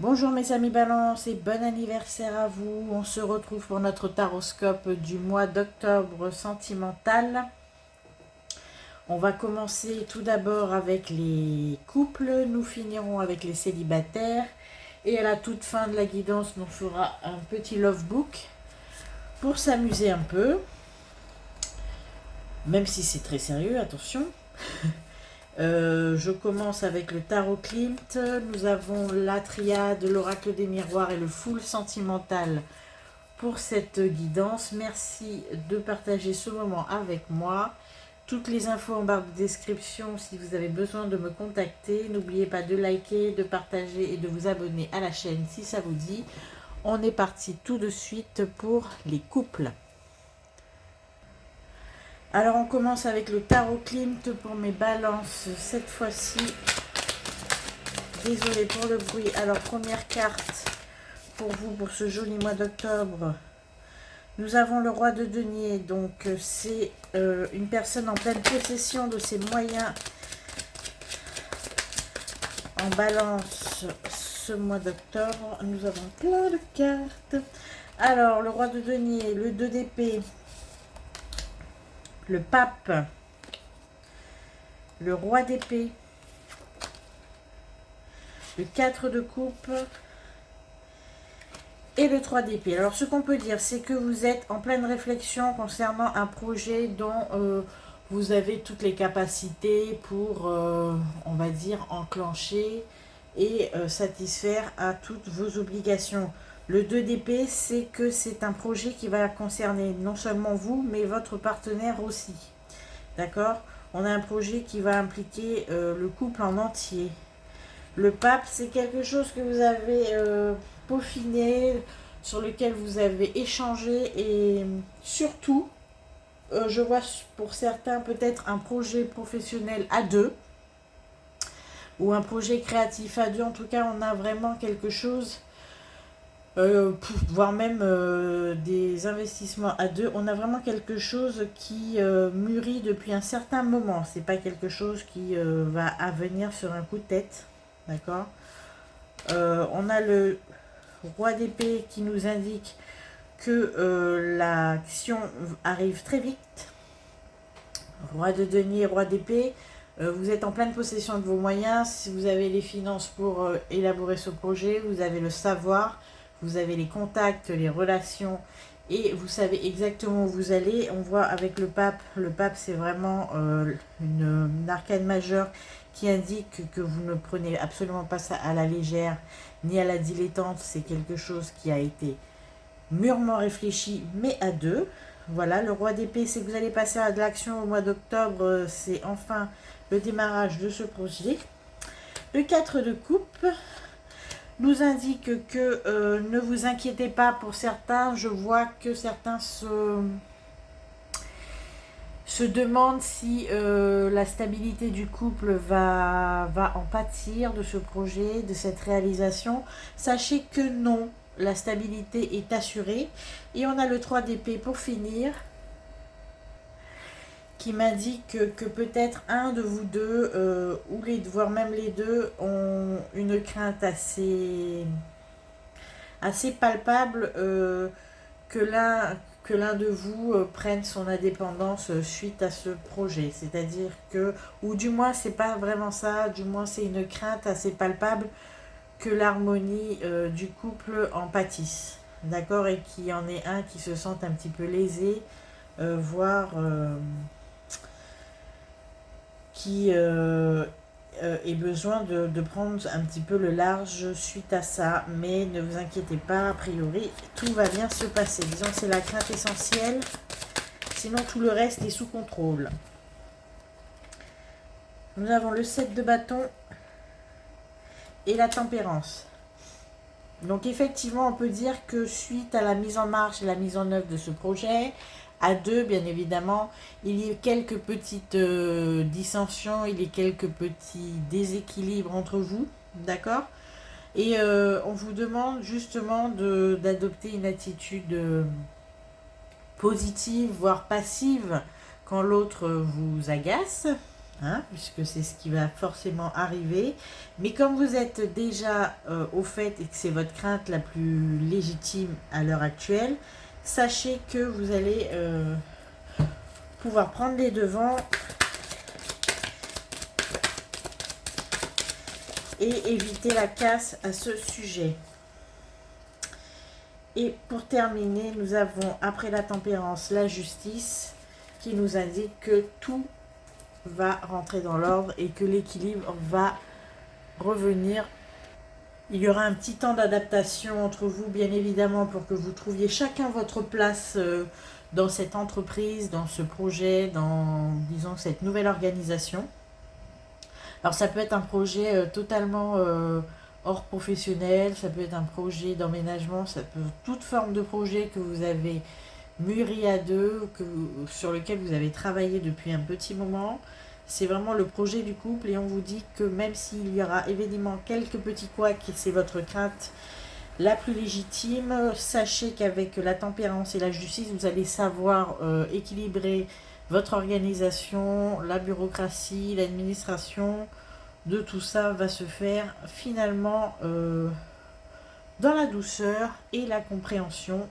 Bonjour mes amis Balance et bon anniversaire à vous. On se retrouve pour notre taroscope du mois d'octobre sentimental. On va commencer tout d'abord avec les couples, nous finirons avec les célibataires et à la toute fin de la guidance, on fera un petit love book pour s'amuser un peu, même si c'est très sérieux, attention. Je commence avec le tarot Klimt. Nous avons la triade, l'oracle des miroirs et le full sentimental pour cette guidance. Merci de partager ce moment avec moi. Toutes les infos en barre de description si vous avez besoin de me contacter. N'oubliez pas de liker, de partager et de vous abonner à la chaîne si ça vous dit. On est parti tout de suite pour les couples. Alors on commence avec le tarot Klimt pour mes balances cette fois-ci. Désolée pour le bruit. Alors première carte pour vous pour ce joli mois d'octobre. Nous avons le roi de denier. Donc c'est une personne en pleine possession de ses moyens en balance ce mois d'octobre. Nous avons plein de cartes. Alors le roi de denier, le 2 d'épée, le pape, le roi d'épée, le 4 de coupe et le 3 d'épée. Alors ce qu'on peut dire, c'est que vous êtes en pleine réflexion concernant un projet dont vous avez toutes les capacités pour, on va dire, enclencher et satisfaire à toutes vos obligations. Le 2 d'épée, c'est que c'est un projet qui va concerner non seulement vous, mais votre partenaire aussi. D'accord? On a un projet qui va impliquer le couple en entier. Le pape, c'est quelque chose que vous avez peaufiné, sur lequel vous avez échangé et surtout, je vois pour certains peut-être un projet professionnel à deux ou un projet créatif à deux. En tout cas, on a vraiment quelque chose, voire même des investissements à deux. On a vraiment quelque chose qui mûrit depuis un certain moment. C'est pas quelque chose qui va venir sur un coup de tête. D'accord. On a le roi d'épée qui nous indique que l'action arrive très vite. Roi de denier, roi d'épée, vous êtes en pleine possession de vos moyens. Si vous avez les finances pour élaborer ce projet, vous avez le savoir, vous avez les contacts, les relations et vous savez exactement où vous allez. On voit avec le pape c'est vraiment une arcane majeure qui indique que vous ne prenez absolument pas ça à la légère ni à la dilettante. C'est quelque chose qui a été mûrement réfléchi, mais à deux. Voilà, le roi d'épée, c'est que vous allez passer à de l'action au mois d'octobre. C'est enfin le démarrage de ce projet. Le 4 de coupe nous indique que ne vous inquiétez pas pour certains. Je vois que certains se demande si la stabilité du couple va en pâtir de ce projet, de cette réalisation. Sachez que non, la stabilité est assurée. Et on a le 3 d'épée pour finir, qui m'indique que peut-être un de vous deux, ou voire même les deux, ont une crainte assez palpable que l'un de vous prenne son indépendance suite à ce projet. C'est-à-dire que, ou du moins c'est pas vraiment ça, du moins c'est une crainte assez palpable que l'harmonie du couple en pâtisse. D'accord? Et qu'il y en ait un qui se sente un petit peu lésé, voire qui ait besoin de prendre un petit peu le large suite à ça. Mais ne vous inquiétez pas, a priori, tout va bien se passer. Disons que c'est la crainte essentielle. Sinon, tout le reste est sous contrôle. Nous avons le 7 de bâton et la tempérance. Donc effectivement, on peut dire que suite à la mise en marche et la mise en œuvre de ce projet, à deux, bien évidemment, il y a quelques petites dissensions, il y a quelques petits déséquilibres entre vous, d'accord? Et on vous demande justement d'adopter une attitude positive, voire passive, quand l'autre vous agace. hein, puisque c'est ce qui va forcément arriver. Mais comme vous êtes déjà au fait et que c'est votre crainte la plus légitime à l'heure actuelle, sachez que vous allez pouvoir prendre les devants et éviter la casse à ce sujet. Et pour terminer, nous avons après la tempérance, la justice, qui nous indique que tout va rentrer dans l'ordre et que l'équilibre va revenir. Il y aura un petit temps d'adaptation entre vous, bien évidemment, pour que vous trouviez chacun votre place dans cette entreprise, dans ce projet, dans, disons, cette nouvelle organisation. Alors ça peut être un projet totalement hors professionnel, ça peut être un projet d'emménagement, ça peut être toute forme de projet que vous avez mûri à deux, sur lequel vous avez travaillé depuis un petit moment. C'est vraiment le projet du couple et on vous dit que même s'il y aura évidemment quelques petits couacs et c'est votre crainte la plus légitime, sachez qu'avec la tempérance et la justice, vous allez savoir équilibrer votre organisation, la bureaucratie, l'administration. De tout ça va se faire finalement dans la douceur et la compréhension.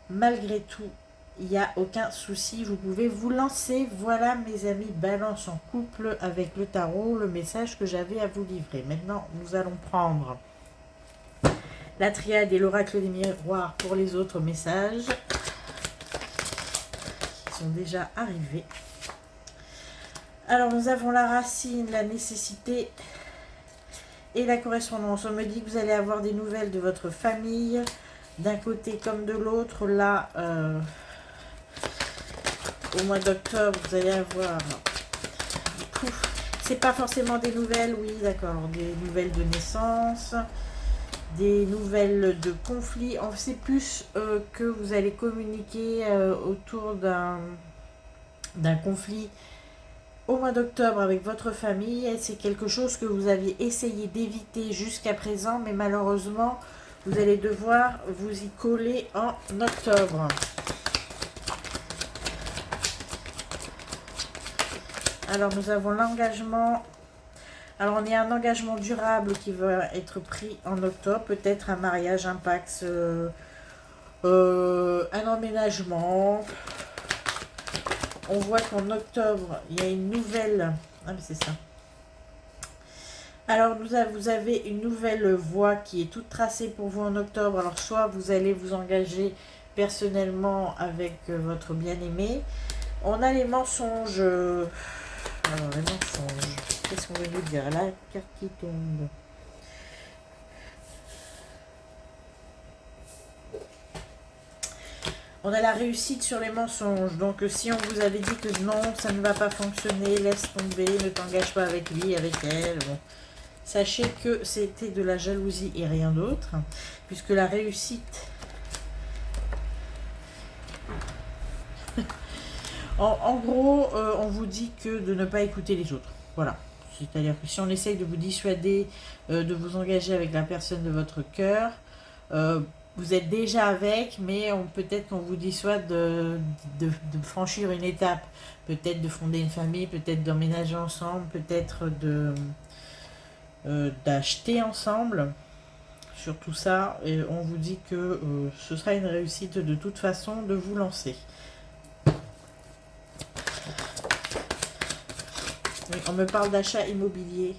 Malgré tout, il n'y a aucun souci, vous pouvez vous lancer. Voilà mes amis, Balance en couple avec le tarot, le message que j'avais à vous livrer. Maintenant, nous allons prendre la triade et l'oracle des miroirs pour les autres messages qui sont déjà arrivés. Alors, nous avons la racine, la nécessité et la correspondance. On me dit que vous allez avoir des nouvelles de votre famille, d'un côté comme de l'autre. Là, au mois d'octobre, vous allez avoir... C'est pas forcément des nouvelles, oui, d'accord. Des nouvelles de naissance, des nouvelles de conflits. C'est plus que vous allez communiquer autour d'un conflit au mois d'octobre avec votre famille. C'est quelque chose que vous aviez essayé d'éviter jusqu'à présent, mais malheureusement, vous allez devoir vous y coller en octobre. Alors, nous avons l'engagement. Alors, on est un engagement durable qui va être pris en octobre. Peut-être un mariage, un Pacs, un emménagement. On voit qu'en octobre, il y a une nouvelle... Ah, mais c'est ça. Alors, vous avez une nouvelle voie qui est toute tracée pour vous en octobre. Alors, soit vous allez vous engager personnellement avec votre bien-aimé. On a les mensonges. Alors, les mensonges. Qu'est-ce qu'on va vous dire? La carte qui tombe. On a la réussite sur les mensonges. Donc, si on vous avait dit que non, ça ne va pas fonctionner, laisse tomber, ne t'engage pas avec lui, avec elle. Bon. Sachez que c'était de la jalousie et rien d'autre. Puisque la réussite... en gros, on vous dit que de ne pas écouter les autres. Voilà. C'est-à-dire que si on essaye de vous dissuader de vous engager avec la personne de votre cœur... vous êtes déjà avec, mais peut-être qu'on vous dissuade de franchir une étape. Peut-être de fonder une famille, peut-être d'emménager ensemble, peut-être d'acheter ensemble. Sur tout ça, et on vous dit que ce sera une réussite de toute façon de vous lancer. Oui, on me parle d'achat immobilier.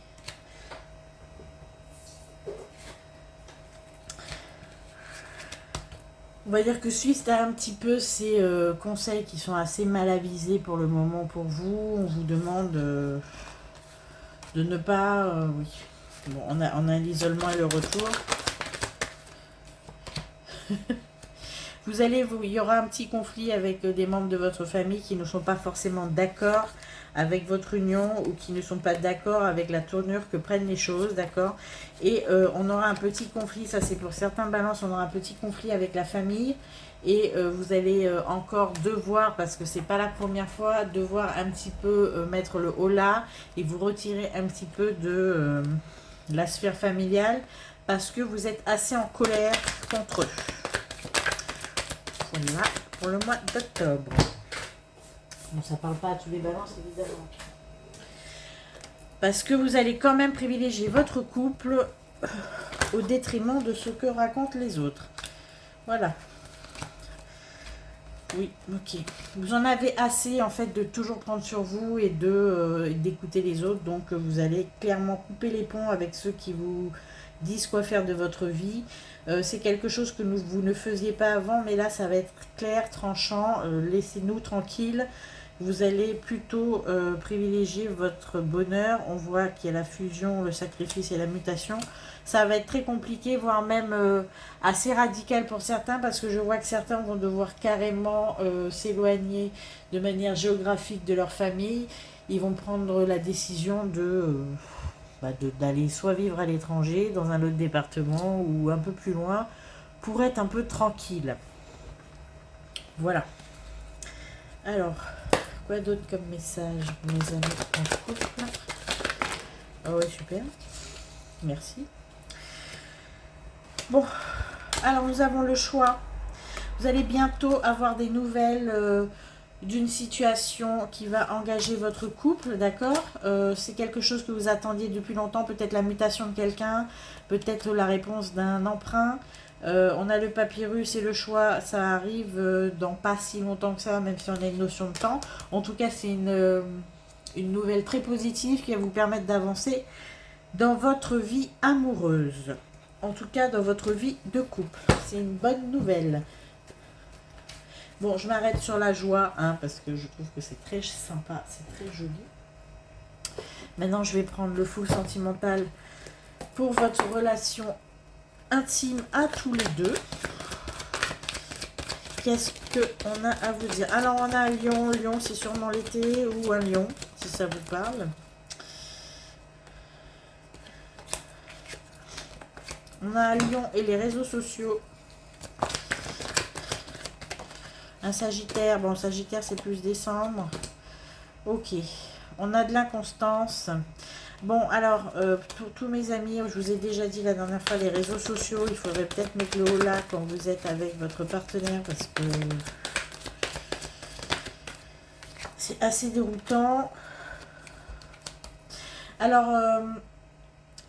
On va dire que suite à un petit peu ces conseils qui sont assez mal avisés pour le moment pour vous, on vous demande de ne pas... oui, bon, on a l'isolement et le retour. Il y aura un petit conflit avec des membres de votre famille qui ne sont pas forcément d'accord avec votre union ou qui ne sont pas d'accord avec la tournure que prennent les choses, d'accord. Et on aura un petit conflit, ça c'est pour certains balances, on aura un petit conflit avec la famille et vous allez encore devoir, parce que c'est pas la première fois, devoir un petit peu mettre le holà et vous retirer un petit peu de la sphère familiale parce que vous êtes assez en colère contre eux. Voilà pour le mois d'octobre. Bon, ça parle pas à tous les balances évidemment. Parce que vous allez quand même privilégier votre couple au détriment de ce que racontent les autres. Voilà. Oui, ok. Vous en avez assez en fait de toujours prendre sur vous et d'écouter les autres. Donc vous allez clairement couper les ponts avec ceux qui vous disent quoi faire de votre vie. C'est quelque chose que vous ne faisiez pas avant, mais là ça va être clair, tranchant. Laissez-nous tranquilles. Vous allez plutôt privilégier votre bonheur. On voit qu'il y a la fusion, le sacrifice et la mutation. Ça va être très compliqué, voire même assez radical pour certains, parce que je vois que certains vont devoir carrément s'éloigner de manière géographique de leur famille. Ils vont prendre la décision d'aller soit vivre à l'étranger, dans un autre département, ou un peu plus loin, pour être un peu tranquille. Voilà. Alors... quoi d'autre comme message, mes amis en couple? Ah ouais, super. Merci. Bon, alors nous avons le choix. Vous allez bientôt avoir des nouvelles d'une situation qui va engager votre couple, d'accord? C'est quelque chose que vous attendiez depuis longtemps, peut-être la mutation de quelqu'un, peut-être la réponse d'un emprunt. On a le papyrus et le choix, ça arrive dans pas si longtemps que ça, même si on a une notion de temps. En tout cas, c'est une nouvelle très positive qui va vous permettre d'avancer dans votre vie amoureuse. En tout cas, dans votre vie de couple. C'est une bonne nouvelle. Bon, je m'arrête sur la joie, hein, parce que je trouve que c'est très sympa, c'est très joli. Maintenant, je vais prendre le full sentimental pour votre relation intime à tous les deux. Qu'est-ce qu'on a à vous dire? Alors, on a un lion. Lion, c'est sûrement l'été, ou un lion, si ça vous parle. On a un lion et les réseaux sociaux. Un sagittaire. Bon, sagittaire, c'est plus décembre. Ok. On a de l'inconstance. Bon, alors, pour tous mes amis, je vous ai déjà dit la dernière fois, les réseaux sociaux, il faudrait peut-être mettre le haut là quand vous êtes avec votre partenaire, parce que c'est assez déroutant. Alors,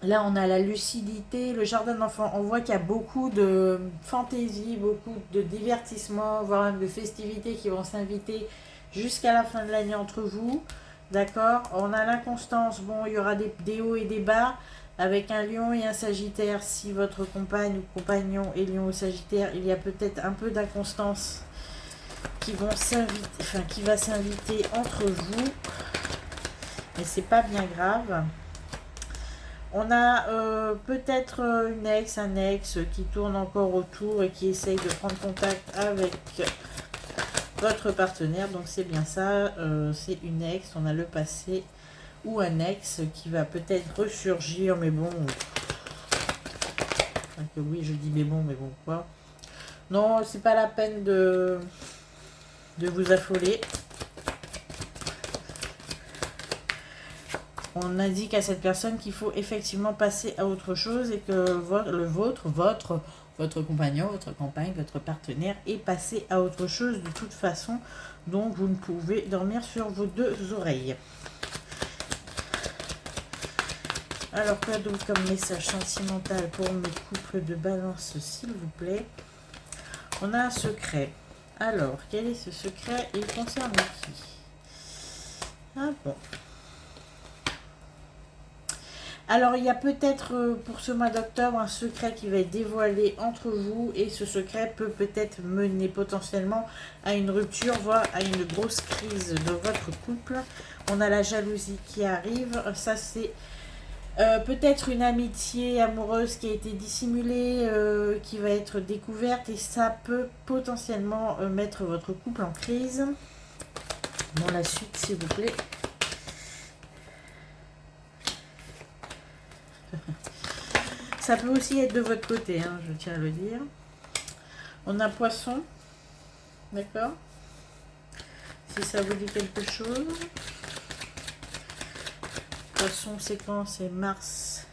là, on a la lucidité, le jardin d'enfants. On voit qu'il y a beaucoup de fantaisie, beaucoup de divertissement, voire même de festivités qui vont s'inviter jusqu'à la fin de l'année entre vous. D'accord? On a l'inconstance. Bon, il y aura des hauts et des bas avec un lion et un sagittaire. Si votre compagne ou compagnon est lion ou sagittaire, il y a peut-être un peu d'inconstance qui va s'inviter entre vous. Mais c'est pas bien grave. On a peut-être un ex qui tourne encore autour et qui essaye de prendre contact avec votre partenaire. Donc c'est bien ça, c'est une ex, on a le passé ou un ex qui va peut-être ressurgir, mais bon... Enfin, que oui, je dis mais bon quoi. Non, c'est pas la peine de vous affoler. On indique à cette personne qu'il faut effectivement passer à autre chose et que votre compagnon, votre compagne, votre partenaire est passé à autre chose de toute façon. Donc vous ne pouvez dormir sur vos deux oreilles. Alors quoi donc comme message sentimental pour mes couples de balance, s'il vous plaît? On a un secret. Alors, quel est ce secret? Il concerne qui? Ah bon. Alors, il y a peut-être pour ce mois d'octobre un secret qui va être dévoilé entre vous et ce secret peut peut-être mener potentiellement à une rupture, voire à une grosse crise de votre couple. On a la jalousie qui arrive. Ça, c'est peut-être une amitié amoureuse qui a été dissimulée, qui va être découverte et ça peut potentiellement mettre votre couple en crise. Bon, la suite, s'il vous plaît. Ça peut aussi être de votre côté, hein, je tiens à le dire. On a poisson, d'accord? Si ça vous dit quelque chose. Poisson, c'est quand? C'est mars.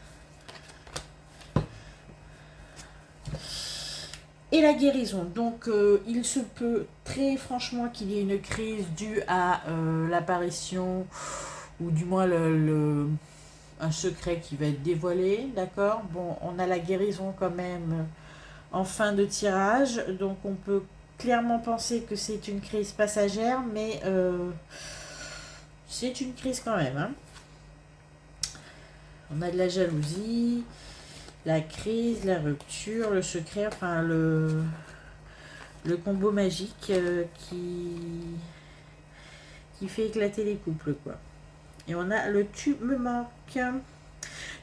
Et la guérison. Donc, il se peut très franchement qu'il y ait une crise due à l'apparition, ou du moins un secret qui va être dévoilé, d'accord. Bon, on a la guérison quand même en fin de tirage, donc on peut clairement penser que c'est une crise passagère, mais c'est une crise quand même, hein. On a de la jalousie, la crise, la rupture, le secret, enfin le combo magique qui fait éclater les couples, quoi. Et on a le tu me manques.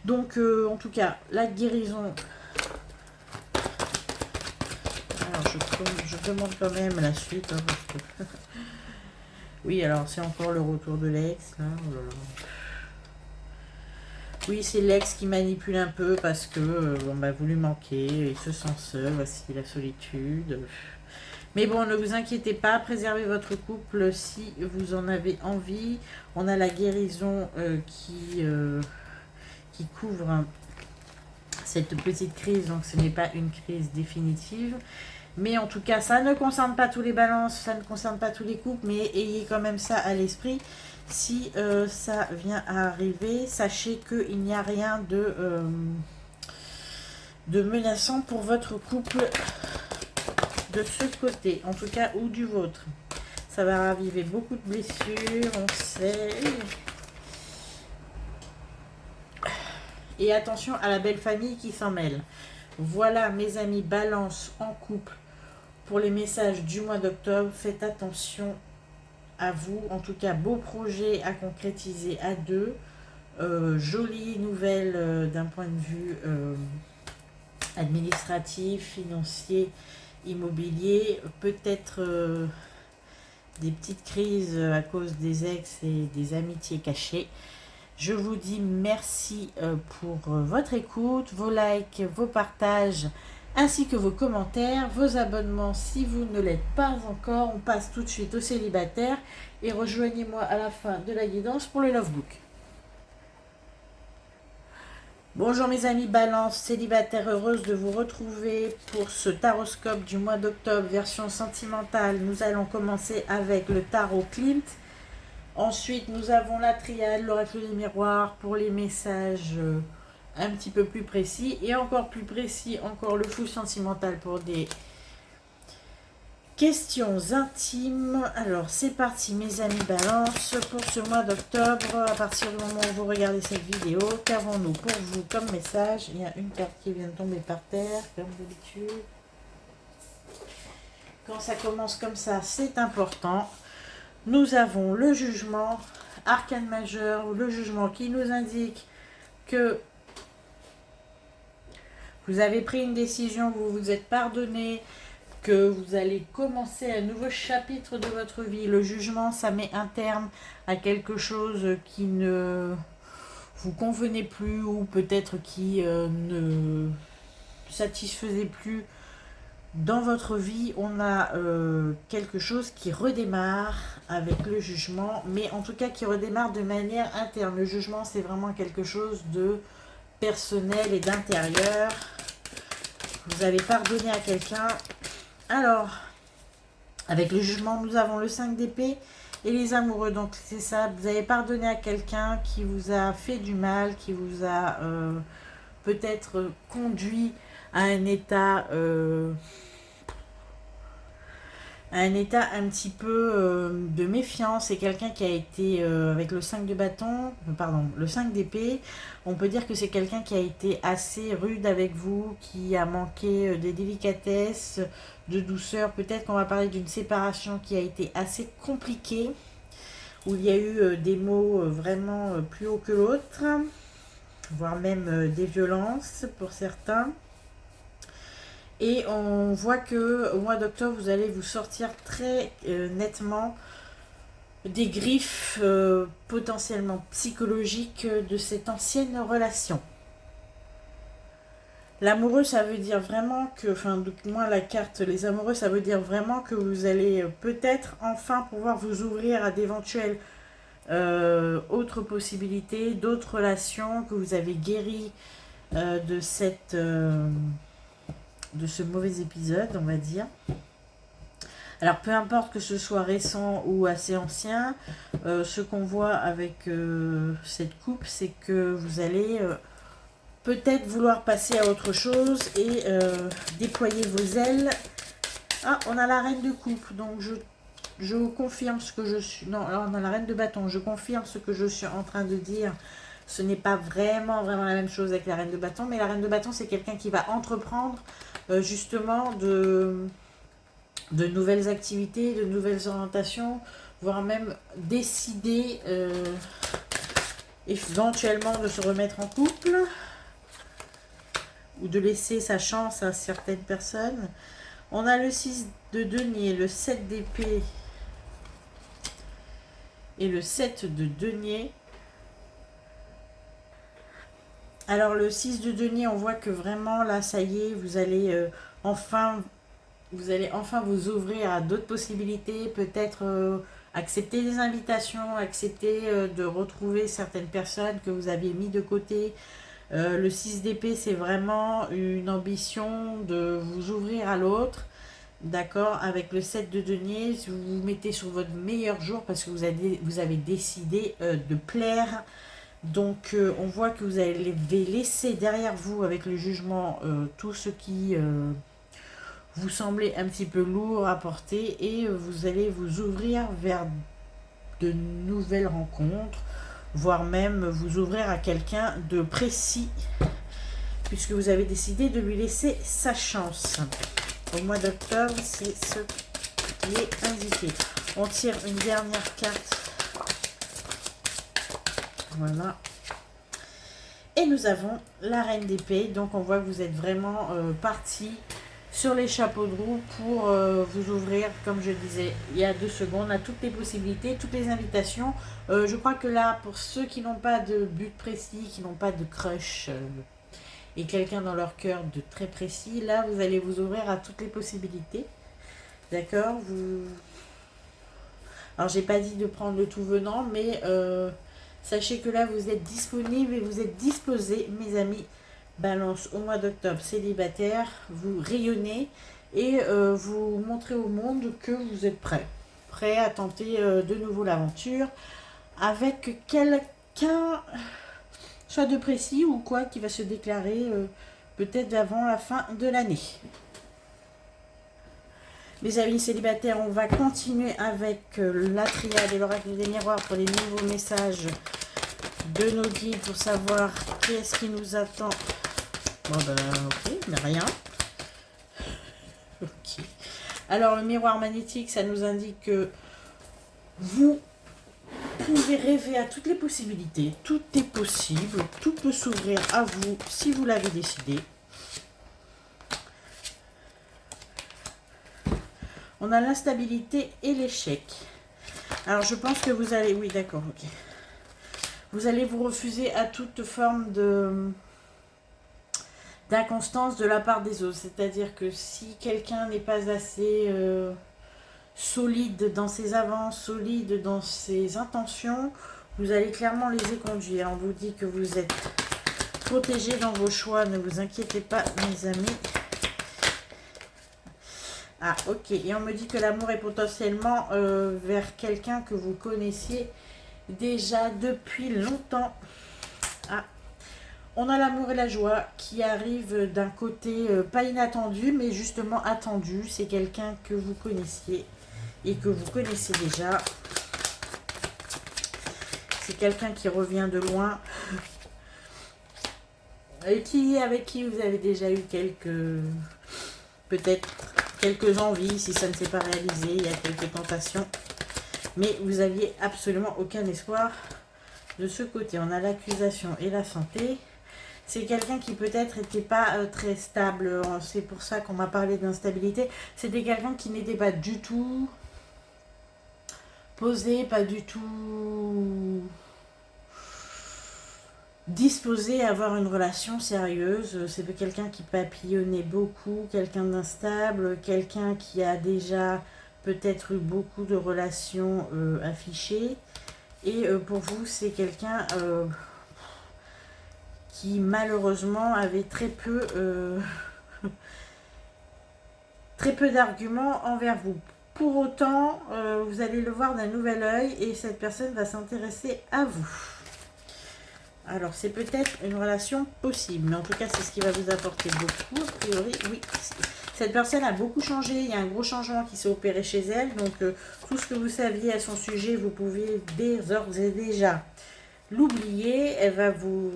Donc, en tout cas, la guérison. Alors, je demande quand même la suite. Hein, parce que... oui, alors, c'est encore le retour de l'ex. Là. Oh là là. Oui, c'est l'ex qui manipule un peu parce que vous lui manquez, il se sent seul, voici la solitude. Mais bon, ne vous inquiétez pas, préservez votre couple si vous en avez envie. On a la guérison qui couvre cette petite crise, donc ce n'est pas une crise définitive. Mais en tout cas, ça ne concerne pas tous les balances, ça ne concerne pas tous les couples, mais ayez quand même ça à l'esprit. Si ça vient à arriver, sachez qu'il n'y a rien de menaçant pour votre couple de ce côté, en tout cas, ou du vôtre. Ça va raviver beaucoup de blessures, on sait. Et attention à la belle famille qui s'en mêle. Voilà, mes amis, balance en couple. Pour les messages du mois d'octobre, faites attention à vous. En tout cas, beau projet à concrétiser à deux. Jolie nouvelle d'un point de vue administratif, financier, immobilier. Peut-être des petites crises à cause des ex et des amitiés cachées. Je vous dis merci pour votre écoute, vos likes, vos partages, ainsi que vos commentaires, vos abonnements si vous ne l'êtes pas encore. On passe tout de suite aux célibataires et rejoignez-moi à la fin de la guidance pour le Lovebook. Bonjour mes amis Balance, célibataire, heureuse de vous retrouver pour ce taroscope du mois d'octobre, version sentimentale. Nous allons commencer avec le tarot Clint. Ensuite, nous avons la triade, l'oracle des miroirs pour les messages un petit peu plus précis. Et encore plus précis, encore le fou sentimental pour des questions intimes. Alors, c'est parti mes amis Balance pour ce mois d'octobre. À partir du moment où vous regardez cette vidéo, qu'avons-nous pour vous comme message? Il y a une carte qui vient de tomber par terre, comme d'habitude. Quand ça commence comme ça, c'est important. Nous avons le jugement, arcane majeur, le jugement qui nous indique que vous avez pris une décision, vous vous êtes pardonné, que vous allez commencer un nouveau chapitre de votre vie. Le jugement, ça met un terme à quelque chose qui ne vous convenait plus ou peut-être qui ne satisfaisait plus. Dans votre vie, on a quelque chose qui redémarre avec le jugement, mais en tout cas qui redémarre de manière interne. Le jugement, c'est vraiment quelque chose de personnel et d'intérieur. Vous allez pardonner à quelqu'un. Alors, avec le jugement, nous avons le 5 d'épée et les amoureux. Donc, c'est ça, vous avez pardonné à quelqu'un qui vous a fait du mal, qui vous a peut-être conduit à un état un petit peu de méfiance. C'est quelqu'un qui a été avec le 5 de bâton, pardon, le 5 d'épée. On peut dire que c'est quelqu'un qui a été assez rude avec vous, qui a manqué de délicatesse, de douceur. Peut-être qu'on va parler d'une séparation qui a été assez compliquée, où il y a eu des mots vraiment plus haut que l'autre, voire même des violences pour certains. Et on voit que au mois d'octobre, vous allez vous sortir très nettement des griffes potentiellement psychologiques de cette ancienne relation. L'amoureux, ça veut dire vraiment que, enfin, moi la carte, les amoureux, ça veut dire vraiment que vous allez peut-être enfin pouvoir vous ouvrir à d'éventuelles autres possibilités, d'autres relations, que vous avez guéri de cette... de ce mauvais épisode, on va dire. Alors, peu importe que ce soit récent ou assez ancien, ce qu'on voit avec cette coupe, c'est que vous allez peut-être vouloir passer à autre chose et déployer vos ailes. Ah, on a la reine de coupe, donc je confirme ce que je suis... Non, alors on a la reine de bâton, je confirme ce que je suis en train de dire. Ce n'est pas vraiment la même chose avec la reine de bâton, mais la reine de bâton, c'est quelqu'un qui va entreprendre justement de nouvelles activités, de nouvelles orientations, voire même décider éventuellement de se remettre en couple ou de laisser sa chance à certaines personnes. On a le 6 de denier, le 7 d'épée et le 7 de denier. Alors le 6 de denier, on voit que vraiment là, ça y est, vous allez enfin vous ouvrir à d'autres possibilités, peut-être accepter des invitations, accepter de retrouver certaines personnes que vous aviez mis de côté. Le 6 d'épée, c'est vraiment une ambition de vous ouvrir à l'autre. D'accord, avec le 7 de denier, vous vous mettez sur votre meilleur jour parce que vous avez décidé de plaire. Donc on voit que vous avez laissé derrière vous avec le jugement tout ce qui vous semblait un petit peu lourd à porter et vous allez vous ouvrir vers de nouvelles rencontres, voire même vous ouvrir à quelqu'un de précis puisque vous avez décidé de lui laisser sa chance. Au mois d'octobre, c'est ce qui est indiqué. On tire une dernière carte. Voilà. Et nous avons la reine d'épée. Donc on voit que vous êtes vraiment parti sur les chapeaux de roue pour vous ouvrir, comme je disais il y a 2 secondes, à toutes les possibilités, toutes les invitations. Je crois que là, pour ceux qui n'ont pas de but précis, qui n'ont pas de crush et quelqu'un dans leur cœur de très précis, là vous allez vous ouvrir à toutes les possibilités. D'accord, alors j'ai pas dit de prendre le tout venant, mais sachez que là vous êtes disponible et vous êtes disposé, mes amis. Balance, au mois d'octobre, célibataire, vous rayonnez et vous montrez au monde que vous êtes prêt à tenter de nouveau l'aventure avec quelqu'un, soit de précis ou quoi, qui va se déclarer peut-être avant la fin de l'année. Mes amis célibataires, on va continuer avec la triade et l'oracle des miroirs pour les nouveaux messages de nos guides pour savoir qu'est-ce qui nous attend. Bon ben ok, mais rien. Ok. Alors le miroir magnétique, ça nous indique que vous pouvez rêver à toutes les possibilités. Tout est possible, tout peut s'ouvrir à vous si vous l'avez décidé. On a l'instabilité et l'échec. Alors je pense que vous allez... Oui d'accord, ok. Vous allez vous refuser à toute forme d'inconstance de la part des autres. C'est-à-dire que si quelqu'un n'est pas assez solide dans ses avances, solide dans ses intentions, vous allez clairement les éconduire. On vous dit que vous êtes protégé dans vos choix, ne vous inquiétez pas mes amis. Ah ok, et on me dit que l'amour est potentiellement vers quelqu'un que vous connaissiez déjà depuis longtemps. Ah, on a l'amour et la joie qui arrivent d'un côté pas inattendu, mais justement attendu. C'est quelqu'un que vous connaissiez et que vous connaissez déjà. C'est quelqu'un qui revient de loin et avec qui vous avez déjà eu peut-être quelques envies, si ça ne s'est pas réalisé, il y a quelques tentations. Mais vous aviez absolument aucun espoir de ce côté. On a l'accusation et la santé. C'est quelqu'un qui peut-être n'était pas très stable. C'est pour ça qu'on m'a parlé d'instabilité. C'était quelqu'un qui n'était pas du tout posé, pas du tout disposé à avoir une relation sérieuse. C'est quelqu'un qui papillonnait beaucoup, quelqu'un d'instable, quelqu'un qui a déjà peut-être eu beaucoup de relations affichées. Et pour vous, c'est quelqu'un qui malheureusement avait très peu d'arguments envers vous. Pour autant, vous allez le voir d'un nouvel œil et cette personne va s'intéresser à vous. Alors, c'est peut-être une relation possible, mais en tout cas, c'est ce qui va vous apporter beaucoup. A priori, oui. Cette personne a beaucoup changé, il y a un gros changement qui s'est opéré chez elle. Donc, tout ce que vous saviez à son sujet, vous pouvez d'ores et déjà l'oublier. Elle va vous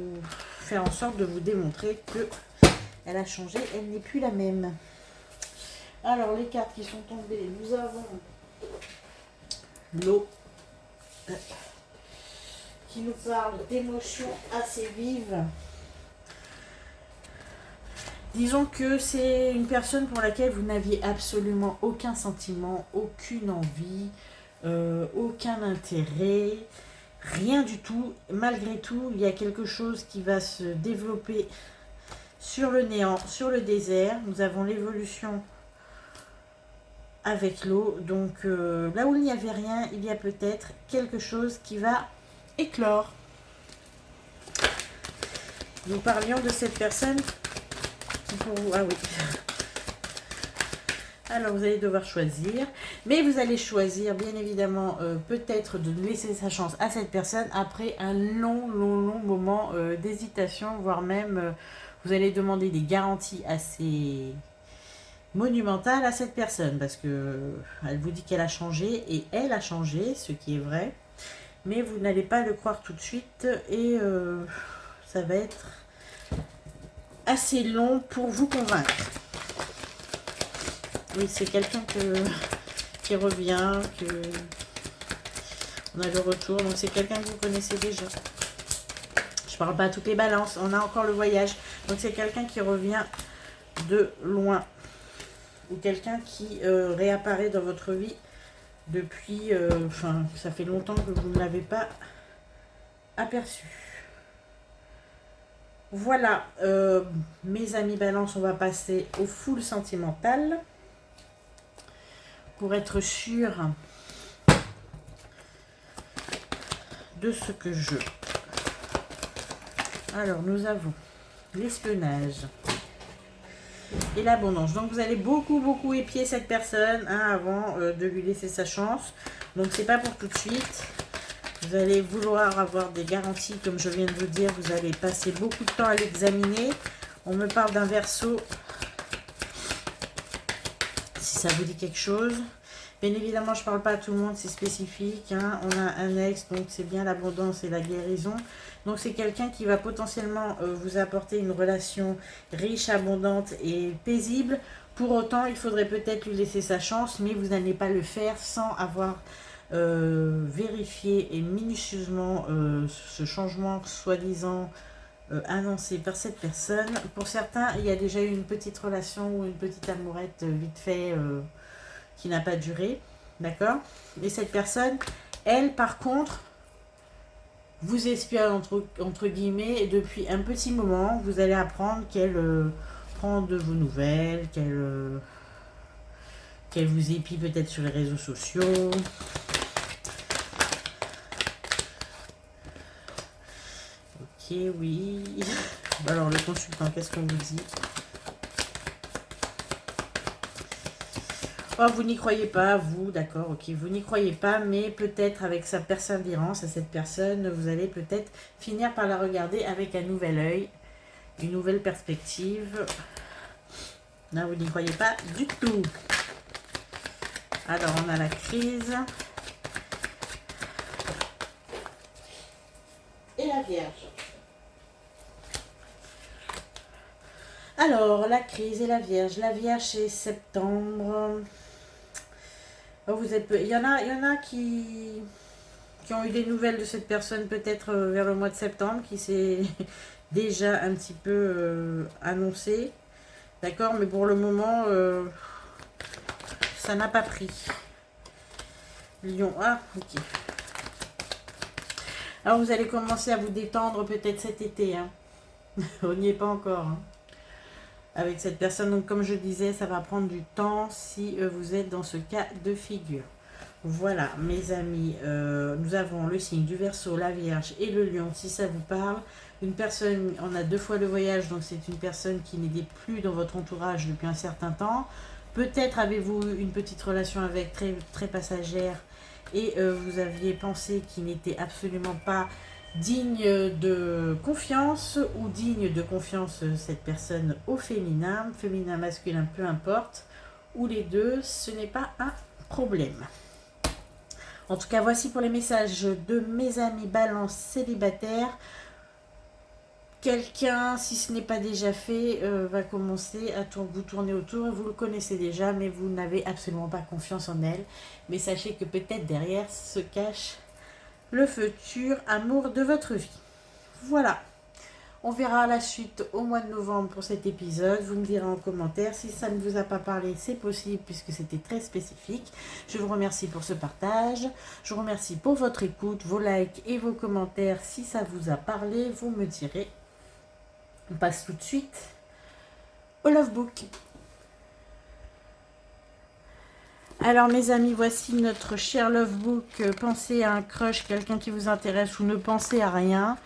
faire en sorte de vous démontrer que elle a changé, elle n'est plus la même. Alors, les cartes qui sont tombées, nous avons l'eau qui nous parle d'émotions assez vives. Disons que c'est une personne pour laquelle vous n'aviez absolument aucun sentiment, aucune envie, aucun intérêt, rien du tout. Malgré tout, il y a quelque chose qui va se développer sur le néant, sur le désert. Nous avons l'évolution avec l'eau. Donc là où il n'y avait rien, il y a peut-être quelque chose qui va éclore. Nous parlions de cette personne qui pour vous... Ah oui. Alors vous allez devoir choisir. Mais vous allez choisir bien évidemment peut-être de laisser sa chance à cette personne après un long moment d'hésitation. Voire même vous allez demander des garanties assez monumentale à cette personne parce que elle vous dit qu'elle a changé et elle a changé, ce qui est vrai, mais vous n'allez pas le croire tout de suite et ça va être assez long pour vous convaincre. Oui, c'est quelqu'un qui revient, que on a le retour, donc c'est quelqu'un que vous connaissez déjà. Je parle pas à toutes les balances, on a encore le voyage, donc c'est quelqu'un qui revient de loin. Ou quelqu'un qui réapparaît dans votre vie depuis, ça fait longtemps que vous ne l'avez pas aperçu. Voilà, mes amis Balance, on va passer au full sentimental pour être sûr de ce que je... Alors, nous avons l'espionnage et l'abondance. Donc vous allez beaucoup épier cette personne avant de lui laisser sa chance. Donc c'est pas pour tout de suite. Vous allez vouloir avoir des garanties, comme je viens de vous dire. Vous allez passer beaucoup de temps à l'examiner. On me parle d'un verseau. Si ça vous dit quelque chose. Bien évidemment, je ne parle pas à tout le monde, c'est spécifique. Hein. On a un ex, donc c'est bien l'abondance et la guérison. Donc c'est quelqu'un qui va potentiellement vous apporter une relation riche, abondante et paisible. Pour autant, il faudrait peut-être lui laisser sa chance, mais vous n'allez pas le faire sans avoir vérifié et minutieusement ce changement soi-disant annoncé par cette personne. Pour certains, il y a déjà eu une petite relation ou une petite amourette vite fait qui n'a pas duré, d'accord? Et cette personne, elle, par contre, vous espionne entre guillemets et depuis un petit moment. Vous allez apprendre qu'elle prend de vos nouvelles, qu'elle vous épie peut-être sur les réseaux sociaux. Ok, oui. Alors, le consultant, qu'est-ce qu'on vous dit? Oh, vous n'y croyez pas, vous, d'accord, ok, vous n'y croyez pas, mais peut-être avec sa persévérance à cette personne, vous allez peut-être finir par la regarder avec un nouvel œil, une nouvelle perspective. Là, vous n'y croyez pas du tout. Alors, on a la crise. Et la Vierge. Alors, la crise et la Vierge. La Vierge, c'est septembre. Vous êtes, il y en a qui ont eu des nouvelles de cette personne peut-être vers le mois de septembre, qui s'est déjà un petit peu annoncé. D'accord, mais pour le moment, ça n'a pas pris. Lion, ah, ok. Alors, vous allez commencer à vous détendre peut-être cet été. Hein. On n'y est pas encore. Hein. Avec cette personne, donc comme je disais, ça va prendre du temps si vous êtes dans ce cas de figure. Voilà, mes amis, nous avons le signe du Verseau, la Vierge et le Lion, si ça vous parle. Une personne, on a 2 fois le voyage, donc c'est une personne qui n'est plus dans votre entourage depuis un certain temps. Peut-être avez-vous eu une petite relation avec très passagère et vous aviez pensé qu'il n'était absolument pas digne de confiance ou digne de confiance cette personne au féminin, féminin, masculin, peu importe, ou les deux, ce n'est pas un problème. En tout cas, voici pour les messages de mes amis balance célibataires. Quelqu'un, si ce n'est pas déjà fait, va commencer à vous tourner autour. Vous le connaissez déjà, mais vous n'avez absolument pas confiance en elle. Mais sachez que peut-être derrière se cache le futur amour de votre vie. Voilà. On verra la suite au mois de novembre pour cet épisode. Vous me direz en commentaire. Si ça ne vous a pas parlé, c'est possible puisque c'était très spécifique. Je vous remercie pour ce partage. Je vous remercie pour votre écoute, vos likes et vos commentaires. Si ça vous a parlé, vous me direz. On passe tout de suite au Lovebook. Alors mes amis, voici notre cher Lovebook. Pensez à un crush, quelqu'un qui vous intéresse ou ne pensez à rien.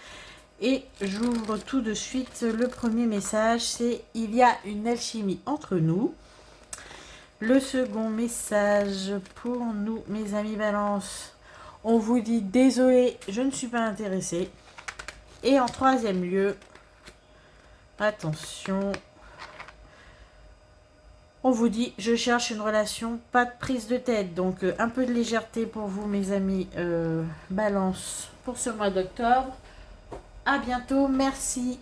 Et j'ouvre tout de suite le premier message, c'est « Il y a une alchimie entre nous ». Le second message pour nous, mes amis Balance, on vous dit « Désolé, je ne suis pas intéressée ». Et en troisième lieu, attention, on vous dit « Je cherche une relation, pas de prise de tête ». Donc un peu de légèreté pour vous, mes amis Balance, pour ce mois d'octobre. À bientôt, merci.